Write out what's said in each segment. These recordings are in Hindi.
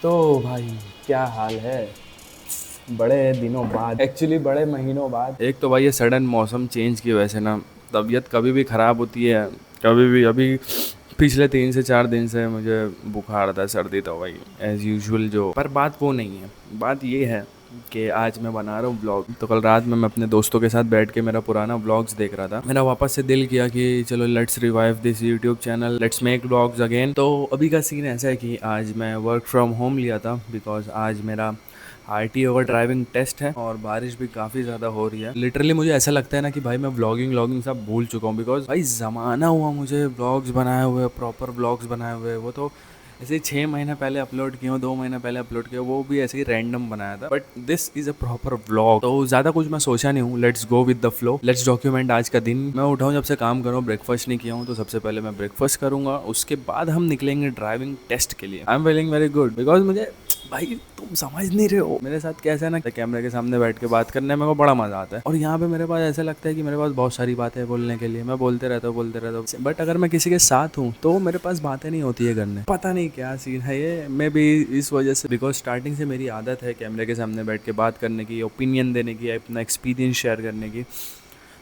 तो भाई क्या हाल है। बड़े दिनों बाद, एक्चुअली बड़े महीनों बाद, एक तो भाई ये सडन मौसम चेंज की वजह से ना तबीयत कभी भी ख़राब होती है। कभी भी अभी पिछले 3 से 4 दिन से मुझे बुखार था, सर्दी तो भाई एज़ यूजुअल जो, पर बात वो नहीं है। बात ये है कि आज मैं बना रहा हूँ ब्लॉग। तो कल रात में मैं अपने दोस्तों के साथ बैठ के मेरा पुराना ब्लॉग्स देख रहा था। मेरा वापस से दिल किया कि चलो let's revive this YouTube channel, let's make blogs again. तो अभी का सीन ऐसा है कि आज मैं वर्क फ्रॉम होम लिया था बिकॉज आज मेरा आरटीओ का ड्राइविंग टेस्ट है और बारिश भी काफ़ी ज़्यादा हो रही है। लिटरली मुझे ऐसा लगता है ना कि भाई मैं व्लॉगिंग सब भूल चुका हूँ बिकॉज भाई ज़माना हुआ मुझे ब्लॉग्स बनाए हुए, प्रॉपर ब्लॉग्स बनाए हुए। वो तो ऐसे 6 महीने पहले अपलोड किए हो, 2 महीने पहले अपलोड किया, वो भी ऐसे ही रैंडम बनाया था। But this is a proper vlog. तो ज़्यादा कुछ मैं सोचा नहीं हूँ, let's go with the flow, let's document आज का दिन। मैं उठाऊँ जब से काम करूँ, ब्रेकफास्ट नहीं किया हूँ, तो सबसे पहले मैं ब्रेकफास्ट करूँगा, उसके बाद हम निकलेंगे ड्राइविंग टेस्ट के लिए। I am feeling very good because मुझे, भाई तुम समझ नहीं रहे हो मेरे साथ कैसा है ना, कैमरे के सामने बैठ के बात करने में मेरे को बड़ा मजा आता है। और यहाँ पे मेरे पास ऐसा लगता है कि मेरे पास बहुत सारी बातें बोलने के लिए, मैं बोलते रहता हूँ। बट अगर मैं किसी के साथ हूँ तो मेरे पास बातें नहीं होती है करने। पता नहीं क्या सीन है ये, मैं भी इस वजह से, बिकॉज स्टार्टिंग से मेरी आदत है कैमरे के सामने बैठ के बात करने की, ओपिनियन देने की, अपना एक्सपीरियंस शेयर करने की।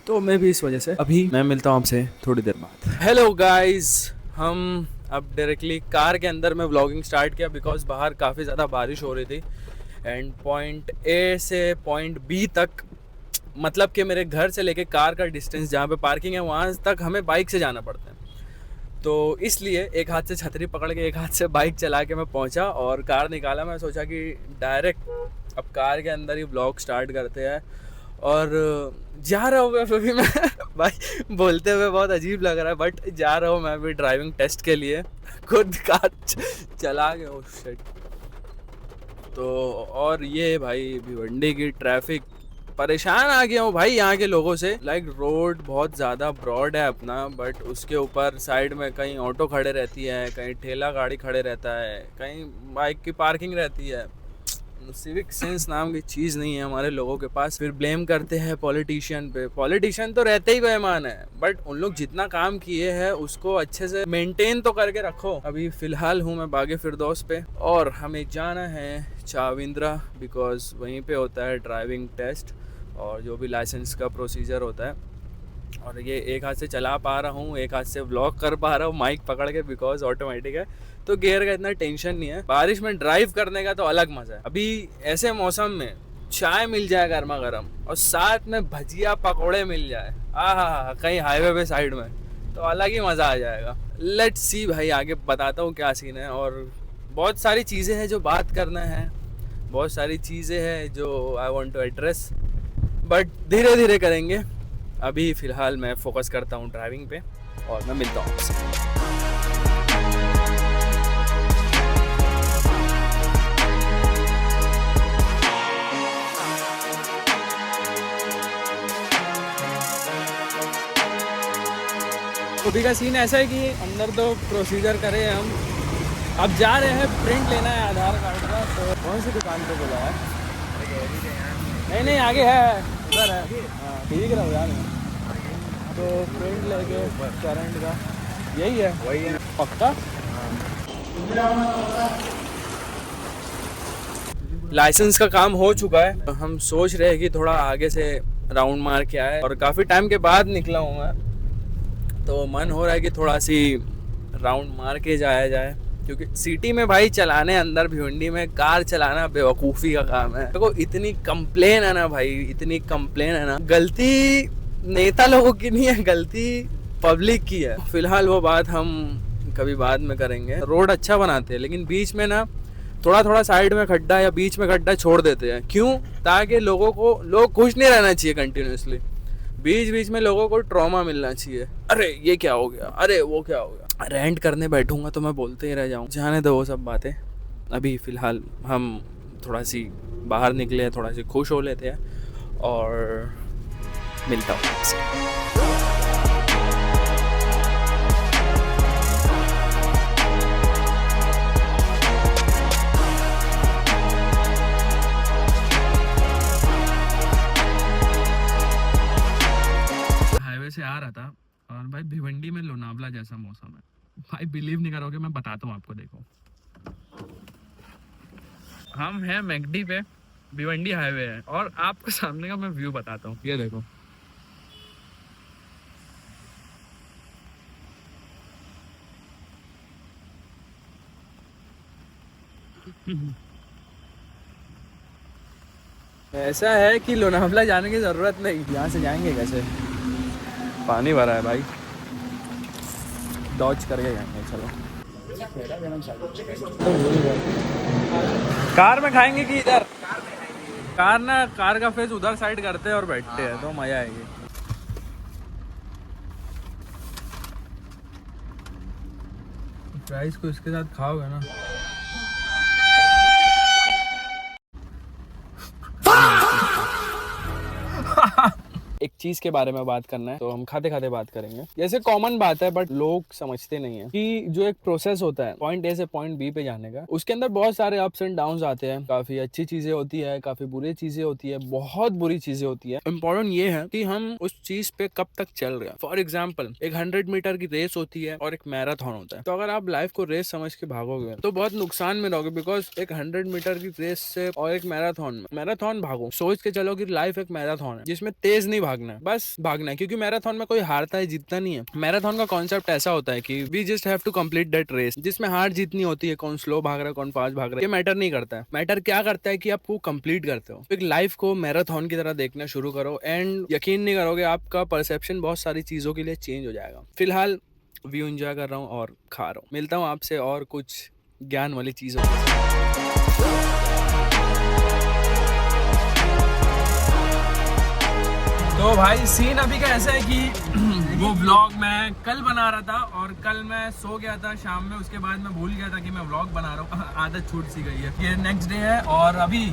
तो मैं भी इस वजह से अभी मैं मिलता हूँ आपसे थोड़ी देर बाद। हेलो गाइज, हम अब डायरेक्टली कार के अंदर में व्लॉगिंग स्टार्ट किया बिकॉज बाहर काफ़ी ज़्यादा बारिश हो रही थी। एंड पॉइंट ए से पॉइंट बी तक, मतलब कि मेरे घर से लेके कार का डिस्टेंस जहाँ पे पार्किंग है वहाँ तक हमें बाइक से जाना पड़ता है। तो इसलिए एक हाथ से छतरी पकड़ के एक हाथ से बाइक चला के मैं पहुँचा और कार निकाला। मैं सोचा कि डायरेक्ट अब कार के अंदर ही ब्लॉग स्टार्ट करते हैं। और जा रहा हूँ मैं अभी मैं भाई बोलते हुए बहुत अजीब लग रहा है, बट जा रहा हूँ मैं अभी ड्राइविंग टेस्ट के लिए। खुद कार चला गया, ओह शिट। तो और ये भाई भिवंडी की ट्रैफिक, परेशान आ गया हूँ भाई यहाँ के लोगों से। लाइक रोड बहुत ज़्यादा ब्रॉड है अपना, बट उसके ऊपर साइड में कहीं ऑटो खड़े रहती है, कहीं ठेला गाड़ी खड़े रहता है, कहीं बाइक की पार्किंग रहती है। सिविक सेंस नाम की चीज़ नहीं है हमारे लोगों के पास। फिर ब्लेम करते हैं पॉलिटिशियन पे। पॉलिटिशियन तो रहते ही बेईमान है, बट उन लोग जितना काम किए हैं उसको अच्छे से मेंटेन तो करके रखो। अभी फ़िलहाल हूँ मैं बागे फिरदौस पे और हमें जाना है चाविंद्रा बिकॉज वहीं पे होता है ड्राइविंग टेस्ट और जो भी लाइसेंस का प्रोसीजर होता है। और ये एक हाथ से चला पा रहा हूँ, एक हाथ से व्लॉग कर पा रहा हूँ माइक पकड़ के बिकॉज ऑटोमेटिक है, तो गियर का इतना टेंशन नहीं है। बारिश में ड्राइव करने का तो अलग मजा है। अभी ऐसे मौसम में चाय मिल जाए गर्मा गर्म और साथ में भजिया पकौड़े मिल जाए, आहा, कहीं हाईवे पे साइड में, तो अलग ही मज़ा आ जाएगा। लेट्स सी भाई, आगे बताता हूँ क्या सीन है। और बहुत सारी चीज़ें हैं जो बात करना है, बहुत सारी चीज़ें हैं जो I want to address, but धीरे धीरे करेंगे। अभी फ़िलहाल मैं फोकस करता हूँ ड्राइविंग पे और मैं मिलता हूँ आपसे। अभी का सीन ऐसा है कि अंदर तो प्रोसीजर करे हम, अब जा रहे हैं प्रिंट लेना है आधार कार्ड का। तो कौन सी दुकान पे बोला है? नहीं नहीं, आगे है, उधर है। हाँ ठीक है यार। तो प्रिंट लेके करंट का यही है, वही है पक्का। लाइसेंस का काम हो चुका है, हम सोच रहे हैं कि थोड़ा आगे से राउंड मार के आए और काफ़ी टाइम के बाद निकला हूँ मैं, तो मन हो रहा है कि थोड़ा सी राउंड मार के जाया जाए। क्योंकि सिटी में भाई चलाने, अंदर भिवंडी में कार चलाना बेवकूफ़ी का काम है। देखो इतनी कंप्लेन है ना भाई, इतनी कंप्लेन है ना, गलती नेता लोगों की नहीं है, गलती पब्लिक की है। फिलहाल वो बात हम कभी बाद में करेंगे। रोड अच्छा बनाते हैं लेकिन बीच में ना थोड़ा थोड़ा साइड में खड्डा या बीच में खड्डा छोड़ देते हैं। क्यों? ताकि लोग खुश नहीं रहना चाहिए कंटिन्यूसली। बीच बीच में लोगों को ट्रॉमा मिलना चाहिए, अरे ये क्या हो गया, अरे वो क्या हो गया। रेंट करने बैठूंगा तो मैं बोलते ही रह जाऊँ, जाने दो वो सब बातें। अभी फ़िलहाल हम थोड़ा सी बाहर निकले हैं, थोड़ा सी खुश हो लेते हैं और मिलता हूँ आपसे। से आ रहा था और भाई भिवंडी में लोनावला जैसा मौसम है भाई, बिलीव नहीं करोगे, मैं बताता हूँ आपको। देखो हम हैं मैकडी पे, भिवंडी हाईवे है, और आपको सामने का मैं व्यू बताता हूँ। ये देखो, ऐसा है कि लोनावला जाने की जरूरत नहीं, यहाँ से जाएंगे कैसे? पानी भरा है भाई, डॉज करके जाएंगे। चलो कार में खाएंगे कि इधर? कार का फेस उधर साइड करते हैं और बैठते हैं, तो मजा आएगी। राइस को इसके साथ खाओगे ना, एक चीज के बारे में बात करना है, तो हम खाते खाते बात करेंगे। जैसे कॉमन बात है, बट लोग समझते नहीं है कि जो एक प्रोसेस होता है पॉइंट ए से पॉइंट बी पे जाने का, उसके अंदर बहुत सारे अप्स एंड डाउन्स आते हैं। काफी अच्छी चीजें होती है, काफी बुरी चीजें होती है, बहुत बुरी चीजें होती है। इम्पोर्टेंट ये है कि हम उस चीज पे कब तक चल रहे हैं। फॉर एग्जाम्पल, एक 100 मीटर की रेस होती है और एक मैराथन होता है। तो अगर आप लाइफ को रेस समझ के भागोगे तो बहुत नुकसान में रहोगे, बिकॉज एक 100 मीटर की रेस से और एक मैराथन भागो, सोच के चलो कि लाइफ एक मैराथन है जिसमें तेज नहीं भागना है, बस भागना है। क्योंकि मैराथन में कोई हारता है, जीतता नहीं है। मैराथन का कॉन्सेप्ट ऐसा होता है कि we just have to complete that race, जिसमें हार जीतनी होती है। कौन स्लो भाग रहा है, कौन फास्ट भाग रहा है, ये मैटर नहीं करता है। मैटर क्या करता है कि आप वो कंप्लीट करते हो। एक लाइफ को मैराथन की तरह देखना शुरू करो, एंड यकीन नहीं करोगे, आपका परसेप्शन बहुत सारी चीजों के लिए चेंज हो जाएगा। फिलहाल व्यू एंजॉय कर रहा हूँ और खा रहा हूँ। मिलता हूँ आपसे और कुछ ज्ञान वाली चीजों के साथ। तो भाई सीन अभी का ऐसा है कि वो व्लॉग मैं कल बना रहा था, और कल मैं सो गया था शाम में। उसके बाद मैं भूल गया था कि मैं व्लॉग बना रहा हूँ, आदत छूट सी गई है। ये नेक्स्ट डे है और अभी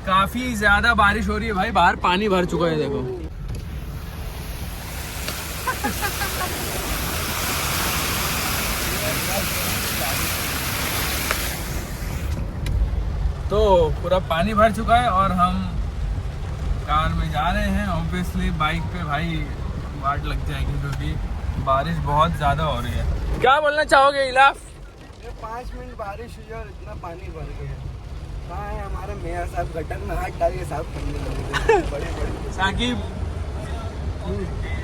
काफी ज्यादा बारिश हो रही है भाई, बाहर पानी भर चुका है, देखो। तो पूरा पानी भर चुका है और हम कार में जा रहे हैं। ऑब्वियसली बाइक पे भाई वाट लग जाएगी, क्योंकि बारिश बहुत ज़्यादा हो रही है। क्या बोलना चाहोगे इलाफ? 5 मिनट बारिश हुई और इतना पानी भर गया। कहाँ है हमारे मेयर साहब? गटर में हाथ डाल के साफ करने लगे बड़े Saqib,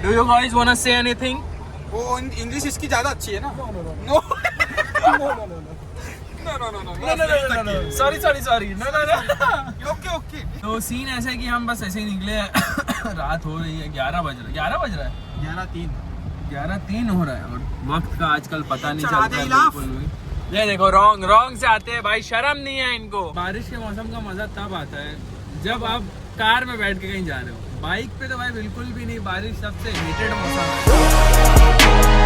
do you guys want to say anything? वो इंग्लिश इसकी ज़्यादा अच्छी है ना? No sorry okay. तो सीन ऐसा है कि हम बस ऐसे ही निकले हैं। रात हो रही है, 11 बज रहा है 11:03 हो रहा है, और वक्त का आजकल पता नहीं चलता है बिल्कुल भी। ये देखो, रॉन्ग से आते हैं भाई, शर्म नहीं है इनको। बारिश के मौसम का मजा तब आता है जब आप कार में बैठ के कहीं जा रहे हो। बाइक पे तो भाई बिल्कुल भी नहीं। बारिश सबसे हेटेड मौसम है।